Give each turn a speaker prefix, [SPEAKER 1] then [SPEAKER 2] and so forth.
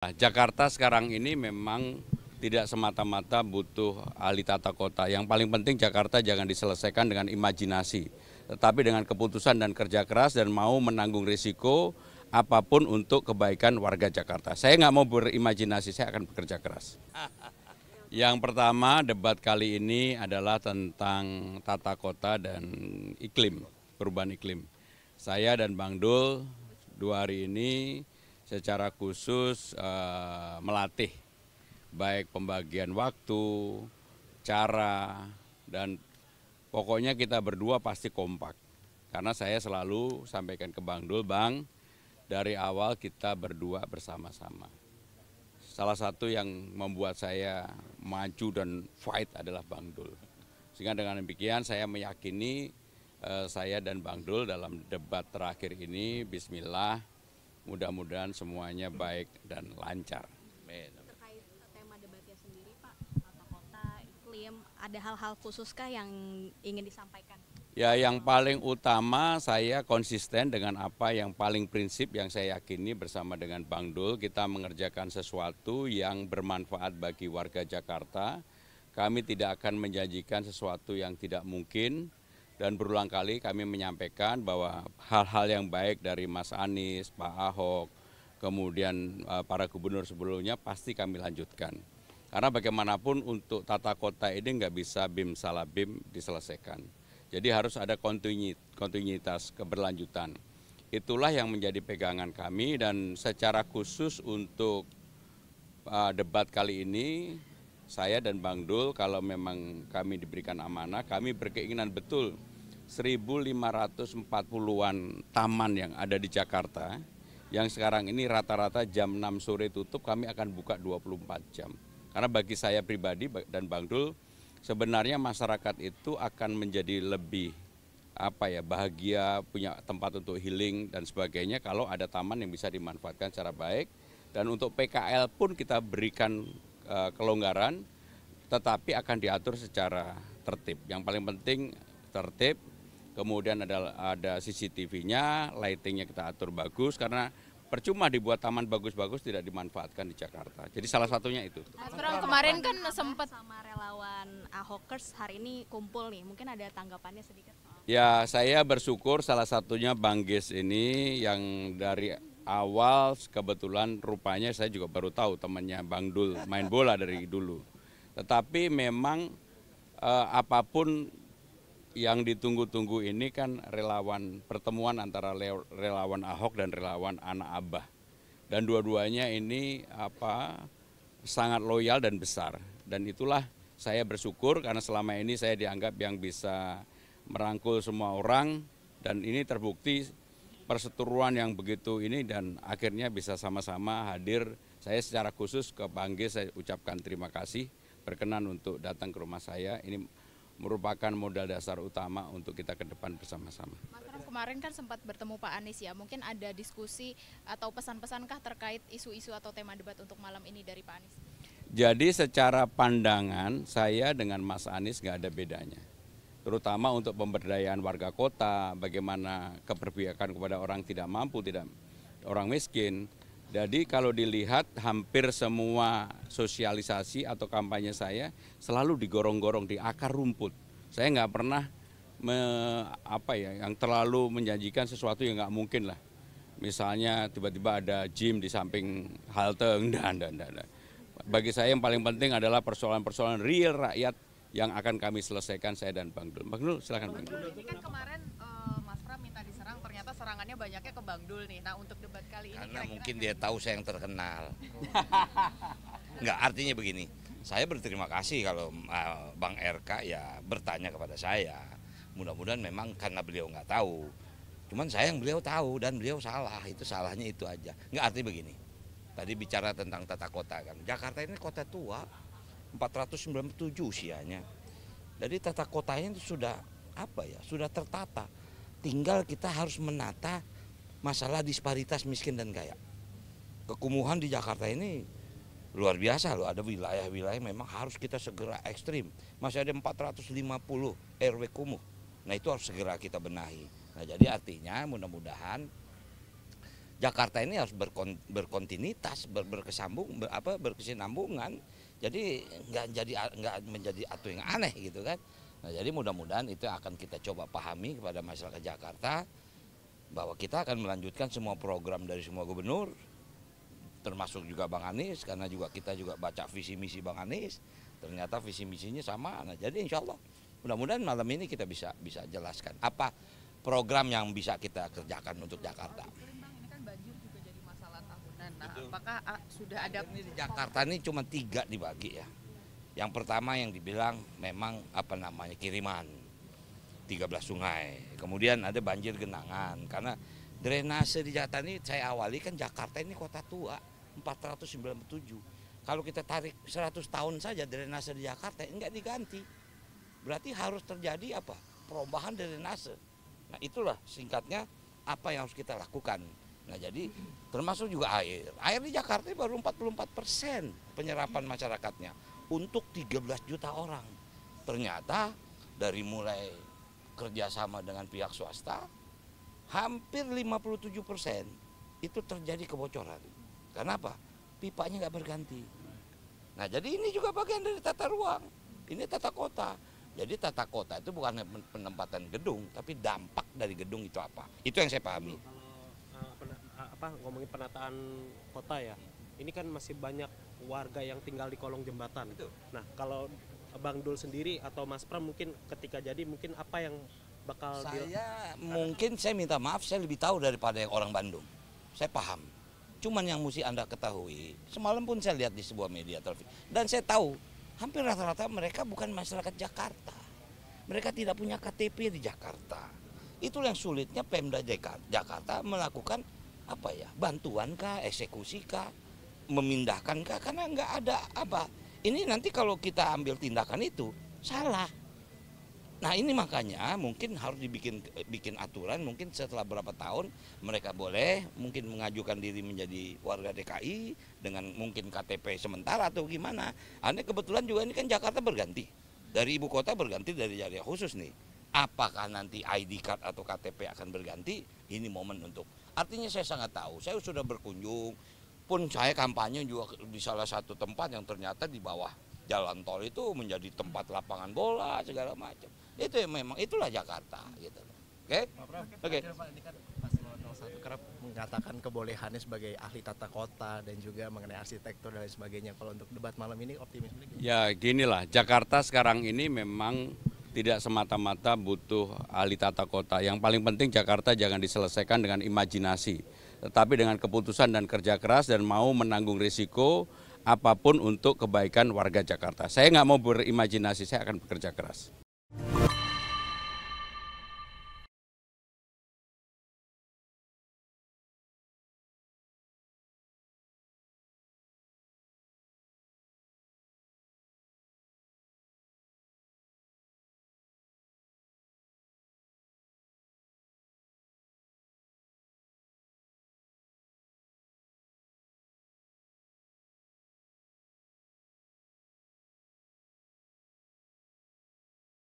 [SPEAKER 1] Jakarta sekarang ini memang tidak semata-mata butuh ahli tata kota. Yang paling penting Jakarta jangan diselesaikan dengan imajinasi, tetapi dengan keputusan dan kerja keras dan mau menanggung risiko apapun untuk kebaikan warga Jakarta. Saya nggak mau berimajinasi, saya akan bekerja keras. Yang pertama, debat kali ini adalah tentang tata kota dan iklim, perubahan iklim. Saya dan Bang Dul 2 hari ini secara khusus melatih baik pembagian waktu, cara, dan pokoknya kita berdua pasti kompak. Karena saya selalu sampaikan ke Bang Dul, Bang, dari awal kita berdua bersama-sama. Salah satu yang membuat saya maju dan fight adalah Bang Dul. Sehingga dengan demikian saya meyakini saya dan Bang Dul dalam debat terakhir ini, bismillah, mudah-mudahan semuanya baik dan lancar.
[SPEAKER 2] Terkait tema debatnya sendiri Pak, tata kota, iklim, ada hal-hal khususkah yang ingin disampaikan?
[SPEAKER 1] Ya, yang paling utama saya konsisten dengan apa yang paling prinsip yang saya yakini bersama dengan Bang Dul. Kita mengerjakan sesuatu yang bermanfaat bagi warga Jakarta. Kami tidak akan menjanjikan sesuatu yang tidak mungkin. Dan berulang kali kami menyampaikan bahwa hal-hal yang baik dari Mas Anies, Pak Ahok, kemudian para gubernur sebelumnya pasti kami lanjutkan. Karena bagaimanapun untuk tata kota ini nggak bisa bim salah bim diselesaikan. Jadi harus ada kontinuitas keberlanjutan. Itulah yang menjadi pegangan kami dan secara khusus untuk debat kali ini, saya dan Bang Dul kalau memang kami diberikan amanah, kami berkeinginan betul 1.540-an taman yang ada di Jakarta, yang sekarang ini rata-rata jam 6 sore tutup, kami akan buka 24 jam. Karena bagi saya pribadi dan Bang Dul, sebenarnya masyarakat itu akan menjadi lebih bahagia, punya tempat untuk healing dan sebagainya kalau ada taman yang bisa dimanfaatkan secara baik. Dan untuk PKL pun kita berikan kelonggaran, tetapi akan diatur secara tertib. Yang paling penting tertib, kemudian ada CCTV-nya, lighting-nya kita atur bagus, karena percuma dibuat taman bagus-bagus tidak dimanfaatkan di Jakarta. Jadi salah satunya itu.
[SPEAKER 2] Mas Bram, kemarin kan sempat sama relawan Ahokers hari ini kumpul nih, mungkin ada tanggapannya sedikit?
[SPEAKER 1] Ya, saya bersyukur salah satunya Bang Ges ini yang dari awal kebetulan rupanya saya juga baru tahu temannya Bang Dul main bola dari dulu. Tetapi memang apapun yang ditunggu-tunggu ini kan relawan, pertemuan antara relawan Ahok dan relawan anak Abah. Dan dua-duanya ini sangat loyal dan besar. Dan itulah saya bersyukur karena selama ini saya dianggap yang bisa merangkul semua orang. Dan ini terbukti perseteruan yang begitu ini dan akhirnya bisa sama-sama hadir. Saya secara khusus ke Bang G saya ucapkan terima kasih berkenan untuk datang ke rumah saya. Ini merupakan modal dasar utama untuk kita ke depan bersama-sama.
[SPEAKER 3] Mas Ram, kemarin kan sempat bertemu Pak Anies ya, mungkin ada diskusi atau pesan-pesankah terkait isu-isu atau tema debat untuk malam ini dari Pak Anies?
[SPEAKER 1] Jadi secara pandangan saya dengan Mas Anies nggak ada bedanya. Terutama untuk pemberdayaan warga kota, bagaimana keberpihakan kepada orang tidak mampu, orang miskin. Jadi kalau dilihat hampir semua sosialisasi atau kampanye saya selalu digorong-gorong di akar rumput. Saya nggak pernah yang terlalu menjanjikan sesuatu yang nggak mungkin lah. Misalnya tiba-tiba ada gym di samping halte, enggak. Bagi saya yang paling penting adalah persoalan-persoalan real rakyat yang akan kami selesaikan saya dan Bang Dul. Bang Dul silakan Bang Dul.
[SPEAKER 4] Ini kan kemarin Mas Pram minta diserang, ternyata serangannya banyaknya ke Bang Dul nih. Nah untuk debat kali ini
[SPEAKER 5] karena
[SPEAKER 4] kira-kira
[SPEAKER 5] mungkin dia tahu saya yang terkenal. Enggak, artinya begini, saya berterima kasih kalau Bang RK ya bertanya kepada saya. Mudah-mudahan memang karena beliau nggak tahu. Cuman sayang beliau tahu dan beliau salah, itu salahnya itu aja. Enggak, artinya begini, tadi bicara tentang tata kota kan. Jakarta ini kota tua, 497 usianya. Jadi tata kotanya itu sudah sudah tertata. Tinggal kita harus menata masalah disparitas miskin dan kaya. Kekumuhan di Jakarta ini luar biasa loh, ada wilayah-wilayah memang harus kita segera ekstrim. Masih ada 450 RW kumuh. Nah itu harus segera kita benahi. Nah jadi artinya mudah-mudahan Jakarta ini harus berkontinuitas, berkesinambungan. Jadi nggak menjadi atu yang aneh gitu kan. Nah, jadi mudah-mudahan itu akan kita coba pahami kepada masyarakat Jakarta bahwa kita akan melanjutkan semua program dari semua gubernur, termasuk juga Bang Anies, karena kita juga baca visi misi Bang Anies, ternyata visi misinya sama. Nah, jadi insya Allah mudah-mudahan malam ini kita bisa jelaskan apa program yang bisa kita kerjakan untuk Jakarta.
[SPEAKER 4] Bang, ini kan banjir juga jadi masalah tahunan. Nah, apakah sudah ada
[SPEAKER 5] Ini di Jakarta ini cuma 3 dibagi ya. Yang pertama yang dibilang memang kiriman 13 sungai. Kemudian ada banjir genangan karena drainase di Jakarta ini saya awali kan Jakarta ini kota tua 497. Kalau kita tarik 100 tahun saja drainase di Jakarta enggak diganti. Berarti harus terjadi perubahan drainase. Nah, itulah singkatnya apa yang harus kita lakukan. Nah, jadi termasuk juga air. Air di Jakarta baru 44% penyerapan masyarakatnya untuk 13 juta orang. Ternyata dari mulai kerjasama dengan pihak swasta, hampir 57% itu terjadi kebocoran. Kenapa? Pipanya nggak berganti. Nah, jadi ini juga bagian dari tata ruang. Ini tata kota. Jadi tata kota itu bukan penempatan gedung, tapi dampak dari gedung itu apa? Itu yang saya pahami.
[SPEAKER 6] Kalau ngomongin penataan kota ya, ini kan masih banyak warga yang tinggal di kolong jembatan. Nah, kalau Bang Dul sendiri atau Mas Pram mungkin ketika jadi mungkin apa yang bakal
[SPEAKER 5] saya minta maaf, saya lebih tahu daripada yang orang Bandung. Saya paham. Cuman yang mesti Anda ketahui, semalam pun saya lihat di sebuah media televisi dan saya tahu hampir rata-rata mereka bukan masyarakat Jakarta. Mereka tidak punya KTP di Jakarta. Itulah yang sulitnya Pemda Jakarta melakukan bantuan kah, eksekusi kah, memindahkan kah, karena nggak ada Ini nanti kalau kita ambil tindakan itu salah. Nah, ini makanya mungkin harus bikin aturan, mungkin setelah berapa tahun mereka boleh mungkin mengajukan diri menjadi warga DKI dengan mungkin KTP sementara atau gimana. Anda kebetulan juga ini kan Jakarta berganti. Dari ibu kota berganti dari area khusus nih. Apakah nanti ID card atau KTP akan berganti? Ini momen untuk. Artinya saya sangat tahu, saya sudah berkunjung, pun saya kampanye juga di salah satu tempat yang ternyata di bawah jalan tol itu menjadi tempat lapangan bola segala macam. Itu memang itulah Jakarta gitu. Oke? Oke.
[SPEAKER 7] Ini kan Paslon 01 kerap mengatakan kebolehannya sebagai ahli tata kota dan juga mengenai arsitektur dan lain sebagainya. Kalau untuk debat malam ini optimisme gimana?
[SPEAKER 1] Ya ginilah, Jakarta sekarang ini memang tidak semata-mata butuh ahli tata kota. Yang paling penting Jakarta jangan diselesaikan dengan imajinasi, tetapi dengan keputusan dan kerja keras dan mau menanggung risiko apapun untuk kebaikan warga Jakarta. Saya nggak mau berimajinasi, saya akan bekerja keras.